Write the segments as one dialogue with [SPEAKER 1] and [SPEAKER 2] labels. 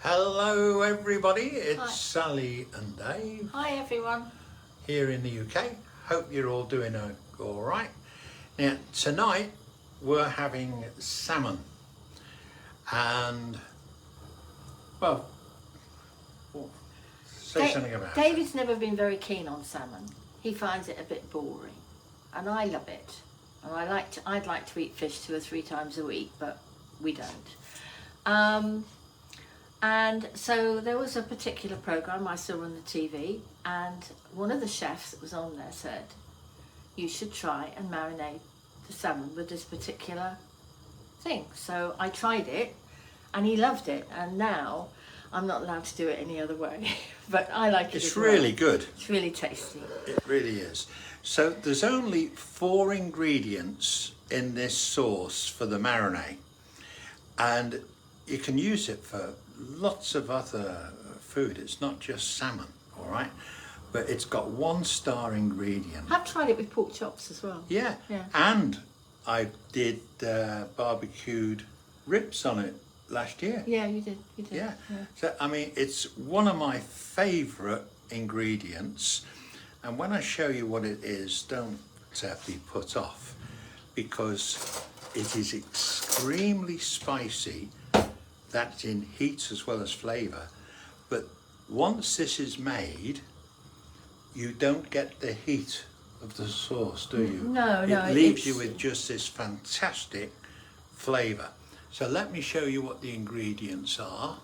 [SPEAKER 1] Hello everybody, it's
[SPEAKER 2] Hi.
[SPEAKER 1] Sally and Dave
[SPEAKER 2] Hi everyone.
[SPEAKER 1] here in the UK. Hope you're all doing all right. Now tonight we're having salmon and well, say something about
[SPEAKER 2] David's never been very keen on salmon. He finds it a bit boring and I love it. And I'd like to eat fish 2 or 3 times a week, but we don't. And so there was a particular program I saw on the TV, and one of the chefs that was on there said, you should try and marinate the salmon with this particular thing. So I tried it and he loved it, and now I'm not allowed to do it any other way, but I like it.
[SPEAKER 1] It's really good.
[SPEAKER 2] It's really tasty.
[SPEAKER 1] It really is. So there's only 4 ingredients in this sauce for the marinade, and you can use it for lots of other food. It's not just salmon, all right? But it's got 1-star ingredient.
[SPEAKER 2] I've tried it with pork chops as well.
[SPEAKER 1] Yeah. And I did barbecued ribs on it last year.
[SPEAKER 2] Yeah, you did.
[SPEAKER 1] Yeah. So, I mean, it's one of my favourite ingredients. And when I show you what it is, don't be put off, because it is extremely spicy. That's in heat as well as flavour. But once this is made, you don't get the heat of the sauce, do you?
[SPEAKER 2] No,
[SPEAKER 1] it leaves you with just this fantastic flavour. So let me show you what the ingredients are.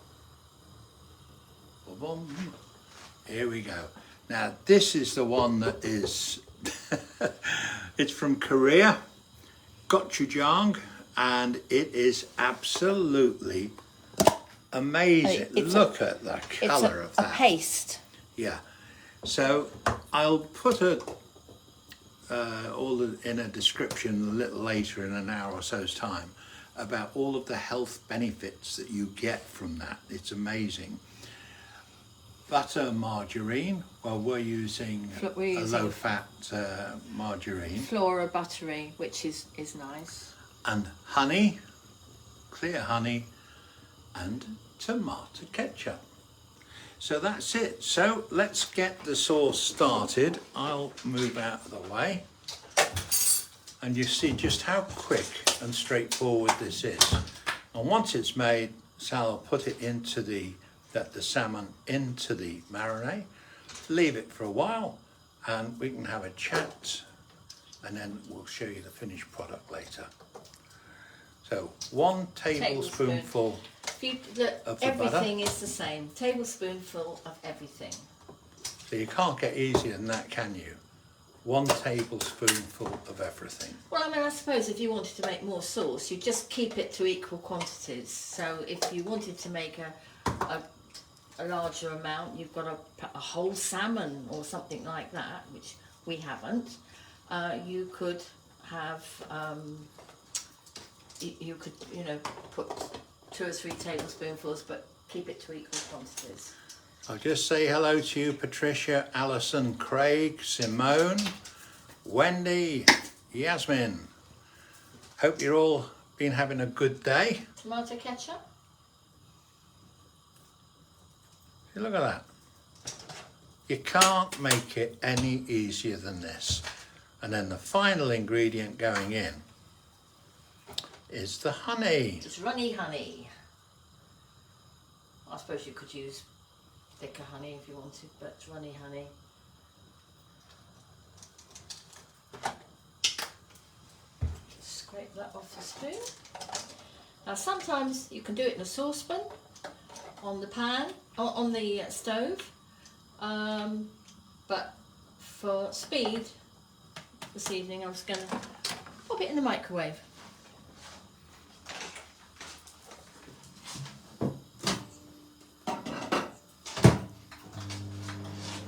[SPEAKER 1] Boom. Here we go. Now this is the one that is, it's from Korea, Gochujang, and it is absolutely amazing. Look at the colour of that.
[SPEAKER 2] A paste.
[SPEAKER 1] Yeah. So I'll put it in a description a little later, in an hour or so's time, about all of the health benefits that you get from that. It's amazing. Butter, margarine. Well, we're using a low-fat margarine.
[SPEAKER 2] Flora buttery, which is nice.
[SPEAKER 1] And honey, clear honey, and tomato ketchup. So that's it. So let's get the sauce started. I'll move out of the way. And you see just how quick and straightforward this is. And once it's made, Sal will put it into the salmon into the marinade, leave it for a while, and we can have a chat, and then we'll show you the finished product later. So 1 tablespoonful of the
[SPEAKER 2] everything
[SPEAKER 1] butter.
[SPEAKER 2] is the same. Tablespoonful of everything.
[SPEAKER 1] So you can't get easier than that, can you? 1 tablespoonful of everything.
[SPEAKER 2] Well, I mean, I suppose if you wanted to make more sauce, you just keep it to equal quantities. So if you wanted to make a larger amount, you've got a whole salmon or something like that, which we haven't. You could have, you could, put 2 or 3 tablespoonfuls, but keep it to equal quantities.
[SPEAKER 1] I'll just say hello to you, Patricia, Alison, Craig, Simone, Wendy, Yasmin. Hope you're all been having a good day.
[SPEAKER 2] Tomato ketchup.
[SPEAKER 1] Look at that. You can't make it any easier than this. And then the final ingredient going in is the honey.
[SPEAKER 2] It's runny honey. I suppose you could use thicker honey if you wanted, but it's runny honey. Just scrape that off the spoon. Now sometimes you can do it in a saucepan, on the pan, on the stove, but for speed this evening I was going to pop it in the microwave.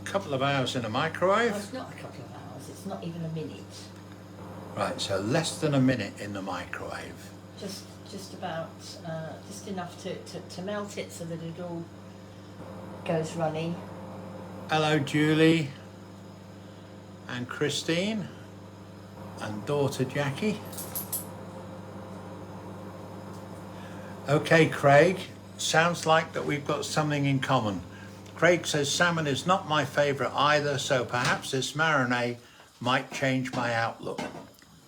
[SPEAKER 1] Couple of hours in a microwave.
[SPEAKER 2] Oh, it's not a couple of hours, it's not even a minute.
[SPEAKER 1] Right, so less than a minute in the microwave.
[SPEAKER 2] Just about, just enough to melt it so that it all goes runny.
[SPEAKER 1] Hello Julie and Christine and daughter Jackie. Okay Craig, sounds like that we've got something in common. Craig says salmon is not my favourite either, so perhaps this marinade might change my outlook.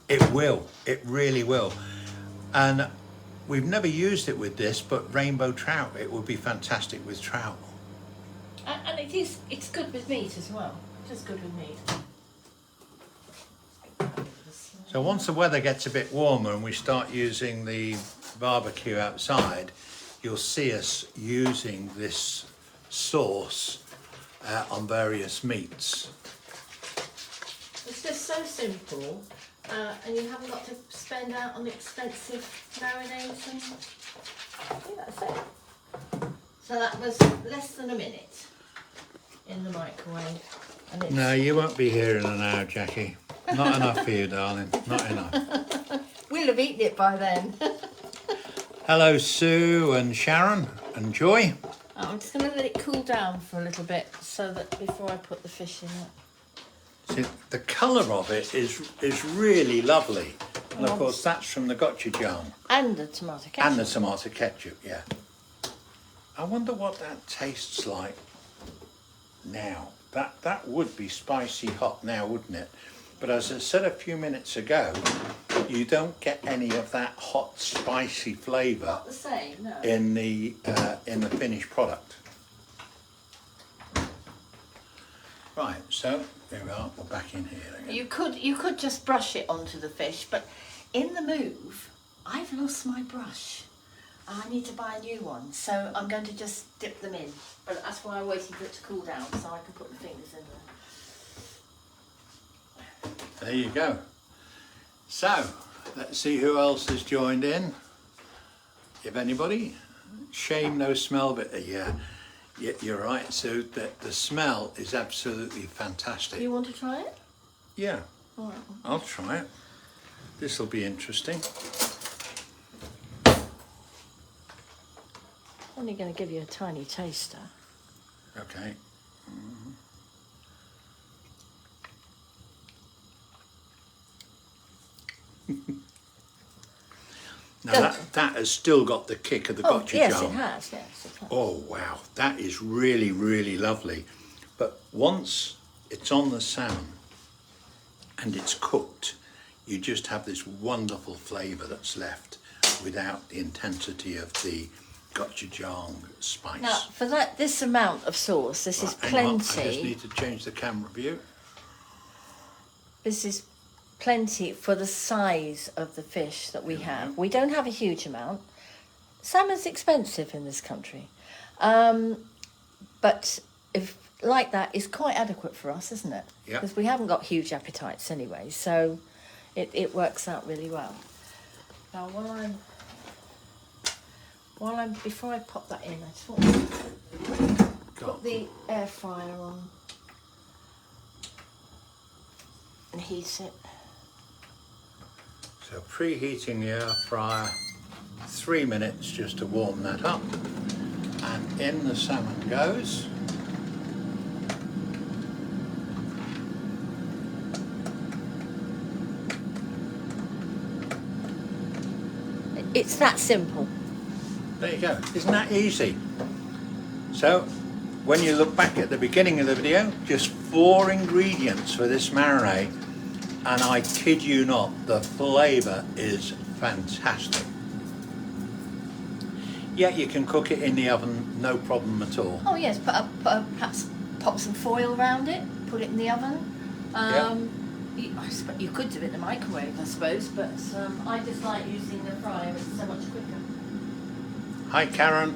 [SPEAKER 1] It will, it really will. And we've never used it with this, but rainbow trout, it would be fantastic with trout.
[SPEAKER 2] And it's good with meat as well. Just good with meat.
[SPEAKER 1] So once the weather gets a bit warmer and we start using the barbecue outside, you'll see us using this sauce on various meats.
[SPEAKER 2] It's just so simple, and you haven't got to spend out on expensive marinades. And I think that's it. So that was less than a minute in the microwave. And it's
[SPEAKER 1] No, you won't be here in an hour, Jackie. Not enough for you, darling. Not enough.
[SPEAKER 2] We'll have eaten it by then.
[SPEAKER 1] Hello, Sue and Sharon and Joy.
[SPEAKER 2] I'm just going to let it cool down for a little bit so that before I put the fish in it.
[SPEAKER 1] See, the colour of it is really lovely. And of course, that's from the Gochujang.
[SPEAKER 2] And the tomato ketchup.
[SPEAKER 1] And the tomato ketchup, yeah. I wonder what that tastes like now. That would be spicy hot now, wouldn't it? But as I said a few minutes ago, you don't get any of that hot, spicy flavour
[SPEAKER 2] Not the same, no.
[SPEAKER 1] in the finished product. Right, so there we are. We're back in here again.
[SPEAKER 2] You could just brush it onto the fish, but in the move, I've lost my brush. I need to buy a new one, so I'm going to just dip them in. But that's why I'm waiting for it to cool down so I can put the fingers in there.
[SPEAKER 1] There you go. So, let's see who else has joined in. If anybody. Shame no smell, but yeah, you're right, Sue, that the smell is absolutely fantastic.
[SPEAKER 2] You want to try it?
[SPEAKER 1] Yeah,
[SPEAKER 2] All right.
[SPEAKER 1] I'll try it. This will be interesting.
[SPEAKER 2] Only going to give you a tiny taster.
[SPEAKER 1] Okay. Now that has still got the kick of the gochujang.
[SPEAKER 2] Yes, it has. Yes, it has.
[SPEAKER 1] Oh wow, that is really, really lovely. But once it's on the salmon and it's cooked, you just have this wonderful flavour that's left without the intensity of the gochujang spice.
[SPEAKER 2] Now, for this amount of sauce, this is
[SPEAKER 1] Right, hang on,
[SPEAKER 2] plenty.
[SPEAKER 1] I just need to change the camera view.
[SPEAKER 2] This is plenty for the size of the fish that we have. We don't have a huge amount. Salmon's expensive in this country. But if like that is quite adequate for us, isn't it?
[SPEAKER 1] Yeah.
[SPEAKER 2] Because we haven't got huge appetites anyway, so it works out really well. Now before I pop that in, I just want to put the air fryer on and heat it.
[SPEAKER 1] So preheating the air fryer 3 minutes just to warm that up, and in the salmon goes.
[SPEAKER 2] It's that simple.
[SPEAKER 1] There you go. Isn't that easy? So when you look back at the beginning of the video, just 4 ingredients for this marinade, and I kid you not, the flavour is fantastic. Yet you can cook it in the oven, no problem at all.
[SPEAKER 2] Oh yes, perhaps pop some foil around it, put it in the oven. You could do it in the microwave, I suppose, but I just like using the fryer, it's so much quicker.
[SPEAKER 1] Hi Karen.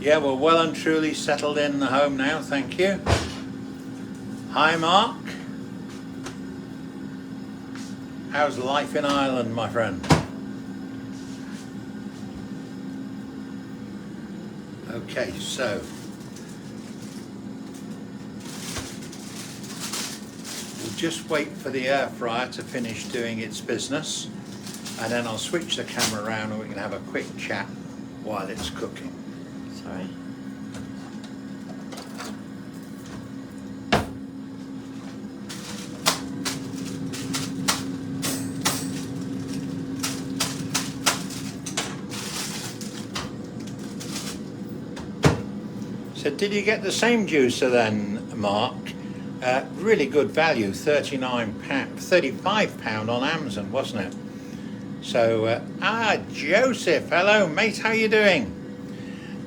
[SPEAKER 1] Yeah, we're well and truly settled in the home now, thank you. Hi Mark. How's life in Ireland, my friend? Okay, so we'll just wait for the air fryer to finish doing its business, and then I'll switch the camera around and we can have a quick chat while it's cooking.
[SPEAKER 2] Sorry.
[SPEAKER 1] So did you get the same juicer then, Mark? Really good value, £35 on Amazon, wasn't it? So, Joseph, hello mate, how you doing?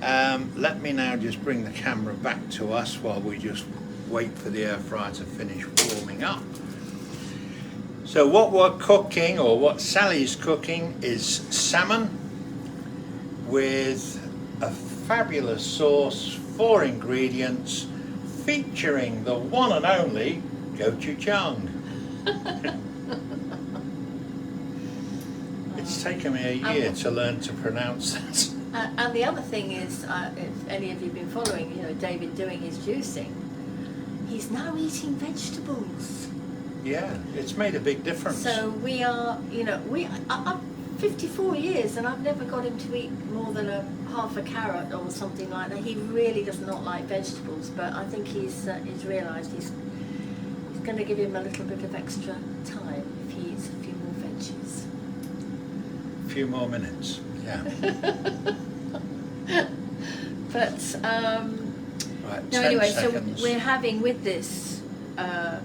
[SPEAKER 1] Let me now just bring the camera back to us while we just wait for the air fryer to finish warming up. So what we're cooking, or what Sally's cooking, is salmon with a fabulous sauce, 4 ingredients, featuring the one and only Gochujang. It's taken me a year to learn to pronounce that.
[SPEAKER 2] And the other thing is, if any of you have been following, you know, David doing his juicing, he's now eating vegetables.
[SPEAKER 1] Yeah, it's made a big difference.
[SPEAKER 2] So we are, you know, I'm 54 years and I've never got him to eat more than half a carrot or something like that. He really does not like vegetables, but I think he's realised he's going to give him a little bit of extra time if he eats a few more veggies.
[SPEAKER 1] A few more minutes, yeah.
[SPEAKER 2] But
[SPEAKER 1] Right,
[SPEAKER 2] no,
[SPEAKER 1] 10
[SPEAKER 2] anyway,
[SPEAKER 1] seconds.
[SPEAKER 2] so we're having with this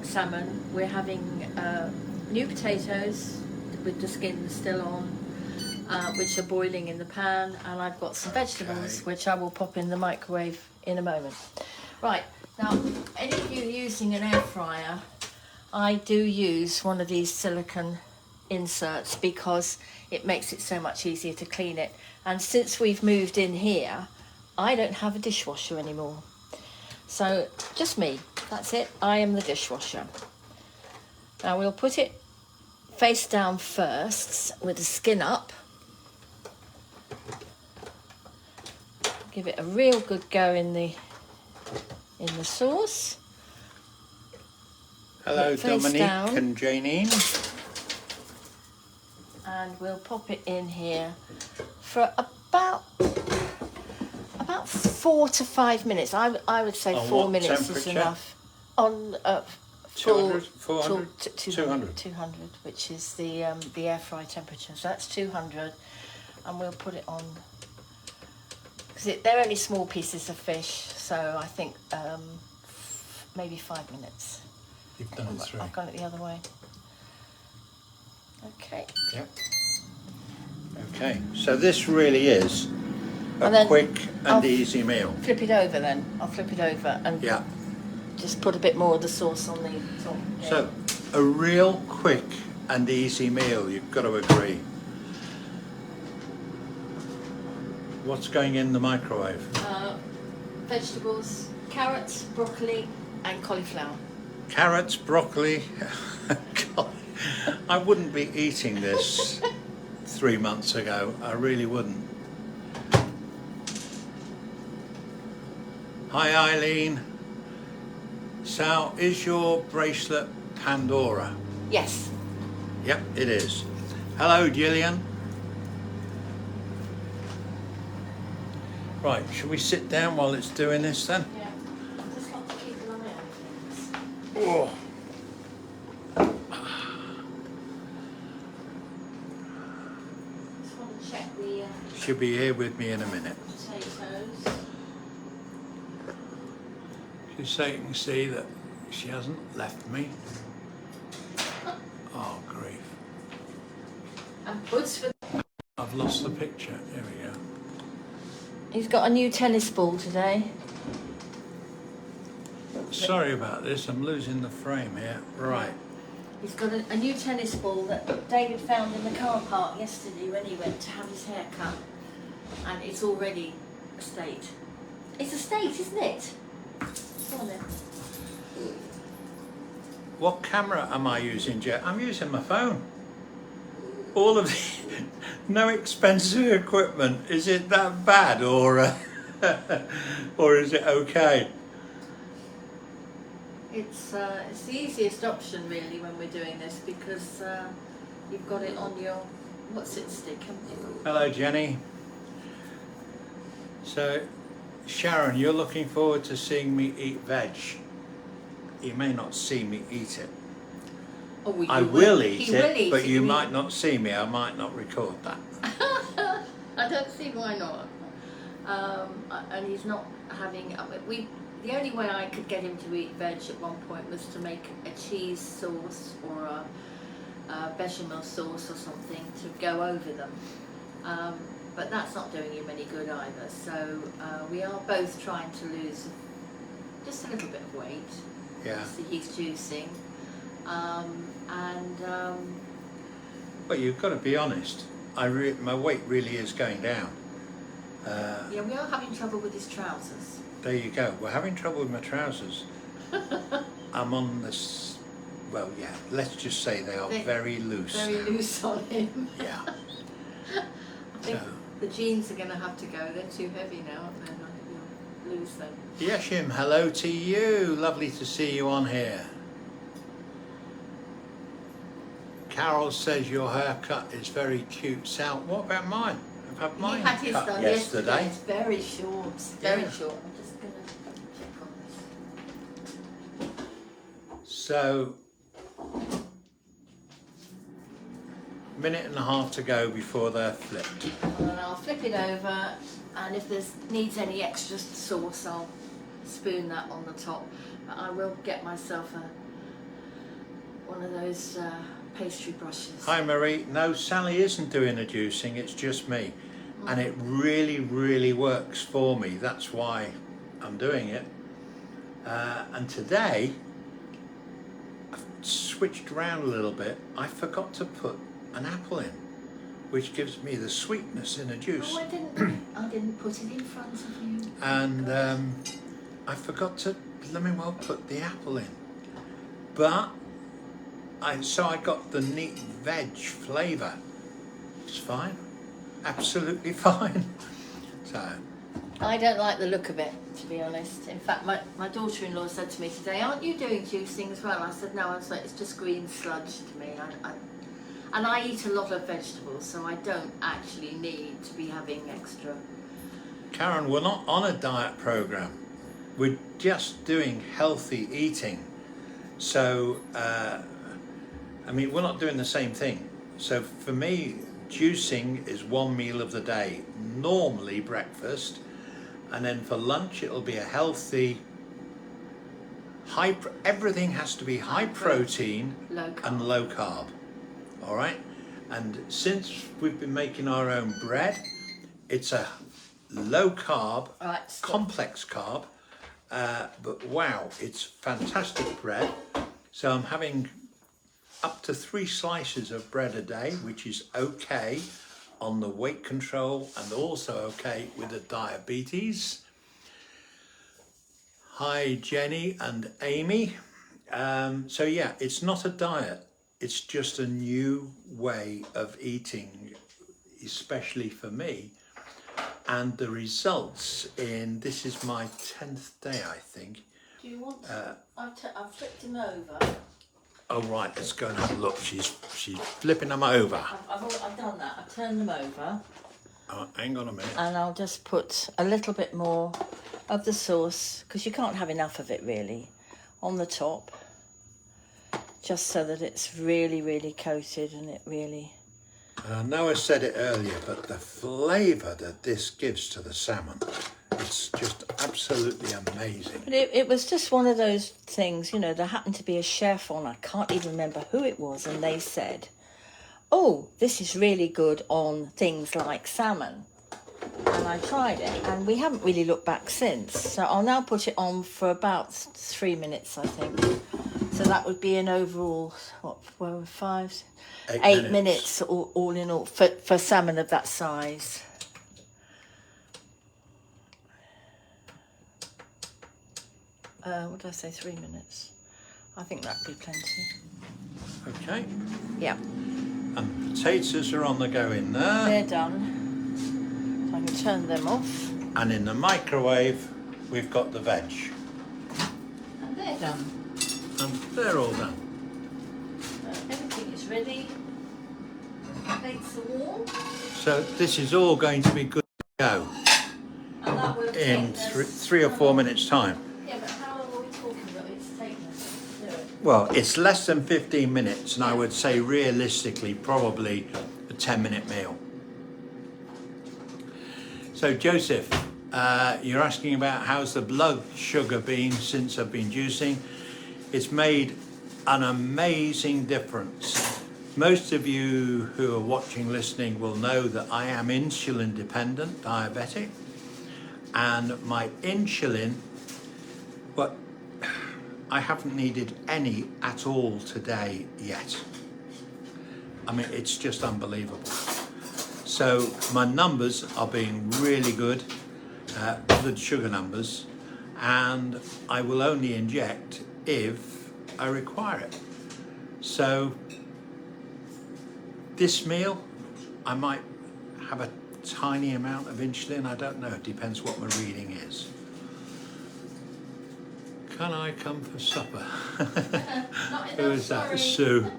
[SPEAKER 2] salmon, we're having new potatoes with the skin still on, which are boiling in the pan, and I've got some vegetables which I will pop in the microwave in a moment. Right, now any of you using an air fryer, I do use one of these silicone inserts because it makes it so much easier to clean it. And since we've moved in here, I don't have a dishwasher anymore. So just me, that's it, I am the dishwasher. Now we'll put it face down first with the skin up. Give it a real good go in the sauce.
[SPEAKER 1] Hello Dominique
[SPEAKER 2] down.
[SPEAKER 1] and Janine.
[SPEAKER 2] And we'll pop it in here for about 4 to 5 minutes. I would say
[SPEAKER 1] On
[SPEAKER 2] 4
[SPEAKER 1] what
[SPEAKER 2] minutes is
[SPEAKER 1] temperature?
[SPEAKER 2] enough. On
[SPEAKER 1] 200,
[SPEAKER 2] full
[SPEAKER 1] 400?
[SPEAKER 2] 200, which is the air fry temperature. So that's 200, and we'll put it on because they're only small pieces of fish. So I think maybe 5 minutes.
[SPEAKER 1] You've done it 3.
[SPEAKER 2] I've gone it the other way. Okay.
[SPEAKER 1] Yep. Okay, so this really is
[SPEAKER 2] And
[SPEAKER 1] a
[SPEAKER 2] then
[SPEAKER 1] quick and
[SPEAKER 2] I'll
[SPEAKER 1] easy meal.
[SPEAKER 2] Flip it over then. I'll flip it over and
[SPEAKER 1] Yeah.
[SPEAKER 2] just put a bit more of the sauce on the top. Yeah.
[SPEAKER 1] So, a real quick and easy meal, you've got to agree. What's going in the microwave?
[SPEAKER 2] Vegetables, carrots, broccoli and cauliflower.
[SPEAKER 1] Carrots, broccoli. God, I wouldn't be eating this 3 months ago. I really wouldn't. Hi Eileen. Sal, is your bracelet Pandora?
[SPEAKER 2] Yes.
[SPEAKER 1] Yep, it is. Hello Gillian. Right, shall we sit down while it's doing this then?
[SPEAKER 2] Yeah. Just got to keep an eye on things.
[SPEAKER 1] Oh.
[SPEAKER 2] Just want to check the
[SPEAKER 1] She'll be here with me in a minute.
[SPEAKER 2] potatoes.
[SPEAKER 1] Just so you can see that she hasn't left me. Oh, grief.
[SPEAKER 2] And puts for.
[SPEAKER 1] I've lost the picture. There we go.
[SPEAKER 2] He's got a new tennis ball today.
[SPEAKER 1] Sorry about this. I'm losing the frame here. Right.
[SPEAKER 2] He's got a new tennis ball that David found in the car park yesterday when he went to have his hair cut. And it's already a state. It's a state, isn't it? Go on then.
[SPEAKER 1] What camera am I using, Jet? I'm using my phone. All of the no expensive equipment. Is it that bad, or or is it okay?
[SPEAKER 2] It's the easiest option really when we're doing this because you've got it on your what's it stick, haven't you?
[SPEAKER 1] Hello, Jenny. So, Sharon, you're looking forward to seeing me eat veg. You may not see me eat it.
[SPEAKER 2] Oh, well,
[SPEAKER 1] I will eat
[SPEAKER 2] he will
[SPEAKER 1] it,
[SPEAKER 2] eat
[SPEAKER 1] but
[SPEAKER 2] it,
[SPEAKER 1] you
[SPEAKER 2] mean-
[SPEAKER 1] might not see me. I might not record that.
[SPEAKER 2] I don't see why not. And he's not having. The only way I could get him to eat veg at one point was to make a cheese sauce or a bechamel sauce or something to go over them. But that's not doing him any good either. So we are both trying to lose just a little bit of weight.
[SPEAKER 1] Yeah.
[SPEAKER 2] So he's juicing.
[SPEAKER 1] Well, you've got to be honest. My weight really is going down.
[SPEAKER 2] Yeah, we are having trouble with his trousers.
[SPEAKER 1] There you go. We're having trouble with my trousers. I'm on this. Well, yeah. Let's just say they're very loose.
[SPEAKER 2] Very loose on him.
[SPEAKER 1] Yeah.
[SPEAKER 2] I think the jeans are going to have to go. They're too heavy now, aren't they? You'll lose them.
[SPEAKER 1] Yeshim, hello to you. Lovely to see you on here. Carol says your haircut is very cute. Sal, what about mine? I've had mine
[SPEAKER 2] He had his
[SPEAKER 1] cut
[SPEAKER 2] done
[SPEAKER 1] yesterday.
[SPEAKER 2] It's very short. Very
[SPEAKER 1] Yeah.
[SPEAKER 2] short. I'm just going to check on this.
[SPEAKER 1] So, minute and a half to go before they're flipped.
[SPEAKER 2] And I'll flip it over, and if there needs any extra sauce, I'll spoon that on the top. But I will get myself one of those pastry brushes.
[SPEAKER 1] Hi Marie, no, Sally isn't doing the juicing, it's just me. And it really, really works for me. That's why I'm doing it. And today, I've switched around a little bit. I forgot to put an apple in, which gives me the sweetness in a juice.
[SPEAKER 2] Oh, I didn't put it in front of you.
[SPEAKER 1] And I forgot to blooming well put the apple in. But so I got the neat veg flavour. It's fine, absolutely fine. So
[SPEAKER 2] I don't like the look of it, to be honest. In fact, my daughter-in-law said to me today, "Aren't you doing juicing as well?" I said, "No." I was like, "It's just green sludge to me." And I eat a lot of vegetables, so I don't actually need to be having extra.
[SPEAKER 1] Karen, we're not on a diet program. We're just doing healthy eating. So, I mean, we're not doing the same thing. So for me, juicing is one meal of the day, normally breakfast. And then for lunch, it'll be a healthy, everything has to be high protein and low carb. All right. And since we've been making our own bread, it's a low carb, complex carb. But wow, it's fantastic bread. So I'm having up to 3 slices of bread a day, which is okay on the weight control and also okay with the diabetes. Hi Jenny and Amy. So yeah, it's not a diet. It's just a new way of eating, especially for me. And the results this is my 10th day, I think.
[SPEAKER 2] Do you want? I've flipped him over.
[SPEAKER 1] Oh right, let's go and have a look. She's flipping them over.
[SPEAKER 2] I've done that. I've turned them over.
[SPEAKER 1] Oh, hang on a minute.
[SPEAKER 2] And I'll just put a little bit more of the sauce, because you can't have enough of it really, on the top. Just so that it's really, really coated and it really...
[SPEAKER 1] I know I said it earlier, but the flavour that this gives to the salmon, it's just absolutely amazing.
[SPEAKER 2] But it was just one of those things, you know, there happened to be a chef on, I can't even remember who it was, and they said, "Oh, this is really good on things like salmon." And I tried it, and we haven't really looked back since. So I'll now put it on for about 3 minutes, I think. So that would be an overall, what, 8 minutes all in all for salmon of that size. What did I say, 3 minutes? I think that'd be plenty.
[SPEAKER 1] Okay.
[SPEAKER 2] Yeah.
[SPEAKER 1] And potatoes are on the go in there.
[SPEAKER 2] They're done. So I can turn them off.
[SPEAKER 1] And in the microwave, we've got the veg.
[SPEAKER 2] And they're done.
[SPEAKER 1] And they're all done.
[SPEAKER 2] Everything is ready. Plates are warm.
[SPEAKER 1] So this is all going to be good to go
[SPEAKER 2] And that will
[SPEAKER 1] in
[SPEAKER 2] take us
[SPEAKER 1] 3 or 4 minutes time.
[SPEAKER 2] Yeah, but how long are we talking that it's taken us to do it?
[SPEAKER 1] Well, it's less than 15 minutes, and I would say realistically probably a 10-minute meal. So Joseph, you're asking about how's the blood sugar been since I've been juicing. It's made an amazing difference. Most of you who are watching, listening will know that I am insulin dependent, diabetic, and my insulin, but I haven't needed any at all today yet. I mean, it's just unbelievable. So my numbers are being really good, blood sugar numbers, and I will only inject if I require it. So this meal, I might have a tiny amount of insulin, I don't know, it depends what my reading is. Can I come for supper?
[SPEAKER 2] Not
[SPEAKER 1] Who
[SPEAKER 2] enough,
[SPEAKER 1] is that?
[SPEAKER 2] sorry.
[SPEAKER 1] Sue.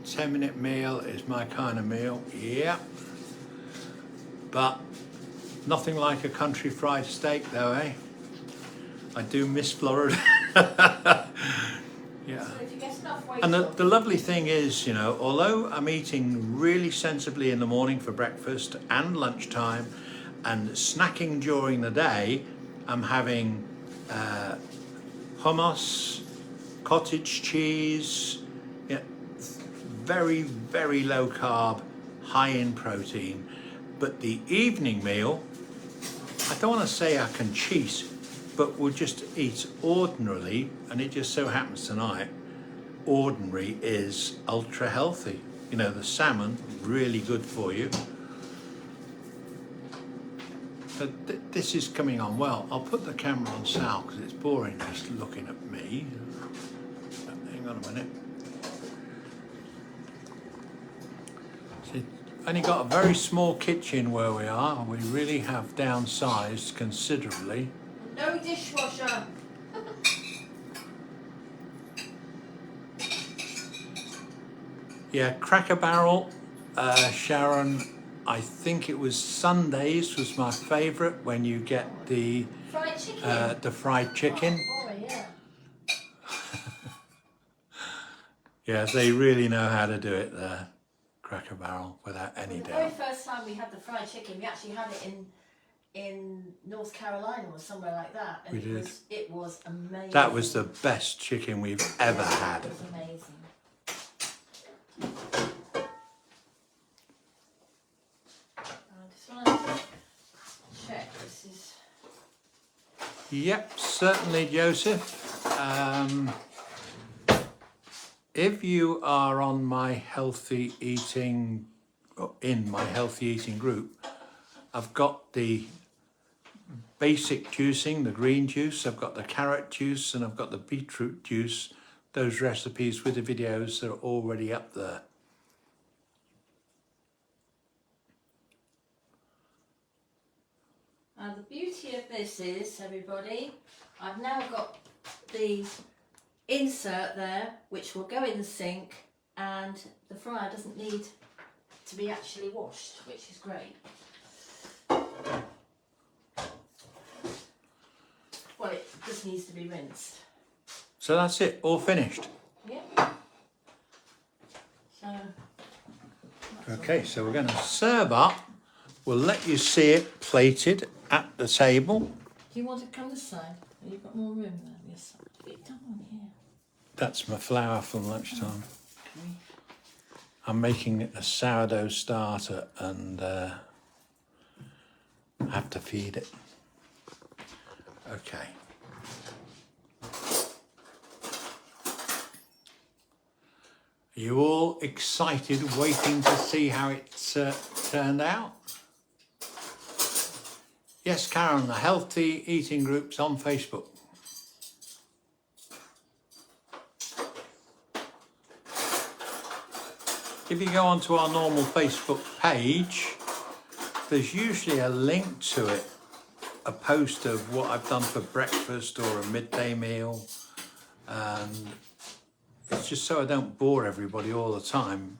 [SPEAKER 1] 10-minute meal is my kind of meal, yeah. But nothing like a country fried steak though, eh? I do miss Florida. Yeah.
[SPEAKER 2] So if you get enough weight
[SPEAKER 1] And
[SPEAKER 2] off,
[SPEAKER 1] the lovely thing is, you know, although I'm eating really sensibly in the morning for breakfast and lunchtime and snacking during the day, I'm having hummus, cottage cheese, yeah, very, very low carb, high in protein. But the evening meal, I don't want to say I can cheat, but we'll just eat ordinarily, and it just so happens tonight, ordinary is ultra healthy. You know, the salmon, really good for you. But this is coming on well. I'll put the camera on Sal because it's boring just looking at me. Hang on a minute. See, only got a very small kitchen where we are. We really have downsized considerably.
[SPEAKER 2] no dishwasher.
[SPEAKER 1] Yeah, Cracker Barrel, Sharon, I think it was Sundays was my favourite when you get the
[SPEAKER 2] Fried chicken.
[SPEAKER 1] fried chicken.
[SPEAKER 2] Oh, boy, yeah.
[SPEAKER 1] Yeah, they really know how to do it there, Cracker Barrel, without any
[SPEAKER 2] The very
[SPEAKER 1] doubt.
[SPEAKER 2] first time we had the fried chicken, we actually had it in North Carolina or somewhere like that, and
[SPEAKER 1] We did.
[SPEAKER 2] It was amazing.
[SPEAKER 1] That was the best chicken we've ever had.
[SPEAKER 2] It was amazing. I just want to check this is.
[SPEAKER 1] Yep, certainly, Joseph. If you are on my healthy eating, or in my healthy eating group, I've got the basic juicing, the green juice, I've got the carrot juice, and I've got the beetroot juice. Those recipes with the videos are already up there.
[SPEAKER 2] Now the beauty of this is, everybody, I've now got the insert there, which will go in the sink, and the fryer doesn't need to be actually washed, which is great. Well, it just needs to be rinsed.
[SPEAKER 1] So that's it, all finished.
[SPEAKER 2] Yeah. So. that's
[SPEAKER 1] Okay,
[SPEAKER 2] all.
[SPEAKER 1] so we're going to serve up. We'll let you see it plated at the table.
[SPEAKER 2] Do you want to come this side? You've got more room there. Yes. Bit down on here.
[SPEAKER 1] That's my flour from lunchtime.
[SPEAKER 2] Okay.
[SPEAKER 1] I'm making a sourdough starter and have to feed it. Okay. Are you all excited, waiting to see how it's turned out? Yes, Karen, the Healthy Eating Group's on Facebook. If you go onto our normal Facebook page, there's usually a link to it, a post of what I've done for breakfast or a midday meal. And it's just so I don't bore everybody all the time.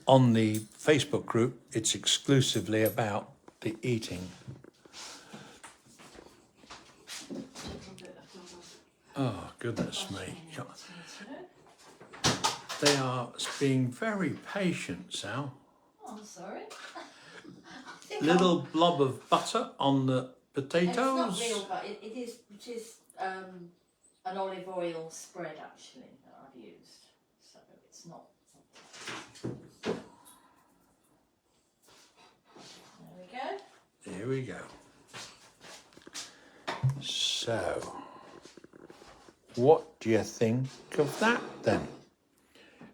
[SPEAKER 1] On the Facebook group, it's exclusively about the eating. Oh, goodness me. They are being very patient, Sal.
[SPEAKER 2] Oh, I'm sorry.
[SPEAKER 1] Little blob of butter on the potatoes.
[SPEAKER 2] It's not real, but it is an olive oil spread actually that I've used. So it's not. There we go.
[SPEAKER 1] Here we go. So, what do you think of that then?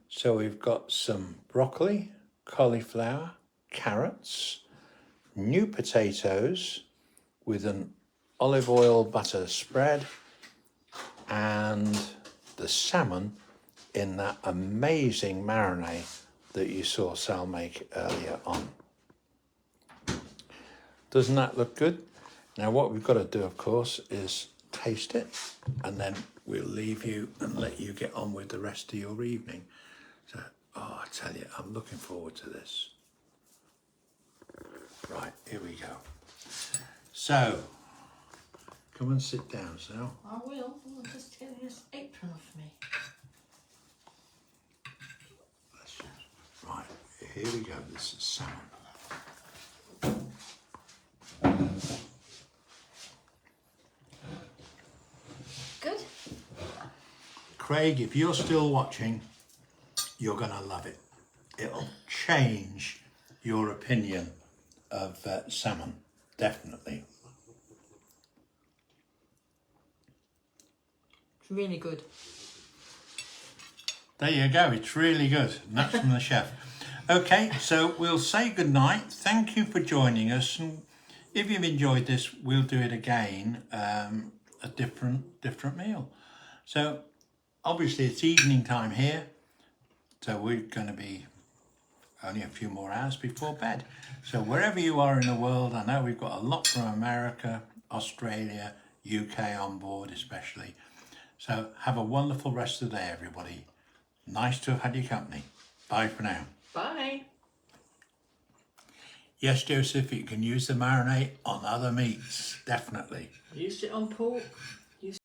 [SPEAKER 1] So we've got some broccoli, cauliflower, carrots, new potatoes with an olive oil butter spread, and the salmon in that amazing marinade that you saw Sal make earlier on. Doesn't that look good? Now what we've got to do, of course, is taste it, and then we'll leave you and let you get on with the rest of your evening. So, oh, I tell you, I'm looking forward to this. Right, here we go. So, come and sit down, Sal.
[SPEAKER 2] I will. I'm just getting this apron off me.
[SPEAKER 1] Right, here we go. This is salmon.
[SPEAKER 2] Good.
[SPEAKER 1] Craig, if you're still watching, you're going to love it. It'll change your opinion of salmon, definitely.
[SPEAKER 2] It's really good.
[SPEAKER 1] There you go, it's really good. And that's from the chef. Okay, so we'll say goodnight. Thank you for joining us. And if you've enjoyed this, we'll do it again, a different meal. So obviously it's evening time here. So we're going to be only a few more hours before bed. So wherever you are in the world, I know we've got a lot from America, Australia, UK on board especially. So have a wonderful rest of the day, everybody. Nice to have had your company. Bye for now.
[SPEAKER 2] Bye.
[SPEAKER 1] Yes, Joseph, you can use the marinade on other meats, definitely.
[SPEAKER 2] Used it on pork.